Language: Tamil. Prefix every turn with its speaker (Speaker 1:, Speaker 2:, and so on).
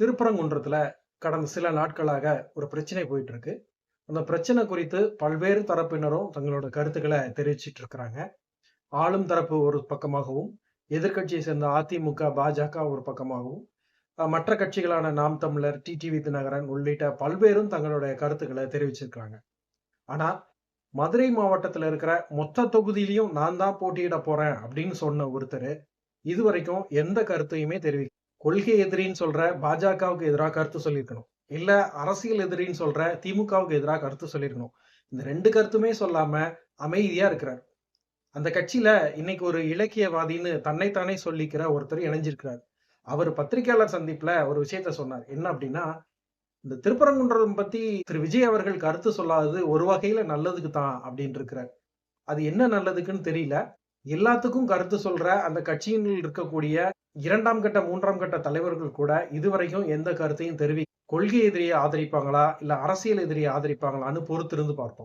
Speaker 1: திருப்பரங்குன்றத்துல கடந்த சில நாட்களாக ஒரு பிரச்சனை போயிட்டு இருக்கு. அந்த பிரச்சனை குறித்து பல்வேறு தரப்பினரும் தங்களோட கருத்துக்கள தெரிவிச்சுட்டு இருக்கிறாங்க. ஆளும் தரப்பு ஒரு பக்கமாகவும், எதிர்க்கட்சியை சேர்ந்த அதிமுக, பாஜக ஒரு பக்கமாகவும், மற்ற கட்சிகளான நாம் தமிழர், டிடிவி தினகரன் உள்ளிட்ட பல்வேரும் தங்களுடைய கருத்துக்கள தெரிவிச்சிருக்காங்க. ஆனா, மதுரை மாவட்டத்துல இருக்கிற மொத்த தொகுதியிலயும் நான் தான் போட்டியிட போறேன் அப்படின்னு சொன்ன ஒருத்தரு, இதுவரைக்கும் எந்த கருத்தையுமே கொள்கை எதிரின்னு சொல்ற பாஜகவுக்கு எதிரா கருத்து சொல்லியிருக்கணும். இல்ல அரசியல் எதிரின்னு சொல்ற திமுகவுக்கு எதிரா கருத்து சொல்லியிருக்கணும். இந்த 2 கருத்துமே சொல்லாம அமைதியா இருக்கிறார். அந்த கட்சியில இன்னைக்கு ஒரு இலக்கியவாதின்னு தன்னைத்தானே சொல்லிக்கிற ஒருத்தர் இணைஞ்சிருக்கிறார். அவர் பத்திரிகையாளர் சந்திப்புல ஒரு விஷயத்த சொன்னார். என்ன அப்டின்னா, இந்த திருப்பரங்குன்றம் பத்தி திரு விஜய் அவர்கள் கருத்து சொல்லாதது ஒரு வகையில நல்லதுக்கு தான் அப்டின்னு இருக்கிறார். அது என்ன நல்லதுக்குன்னு தெரியல. எல்லாத்துக்கும் கருத்து சொல்ற அந்த கட்சியில் இருக்கக்கூடிய 2ஆம் கட்ட, 3ஆம் கட்ட தலைவர்கள் கூட இதுவரைக்கும் எந்த கருத்தையும் கொள்கை எதிரியை ஆதரிப்பாங்களா? இல்ல அரசியல் எதிரியை ஆதரிப்பாங்களான்னு பொறுத்திருந்து பார்ப்போம்.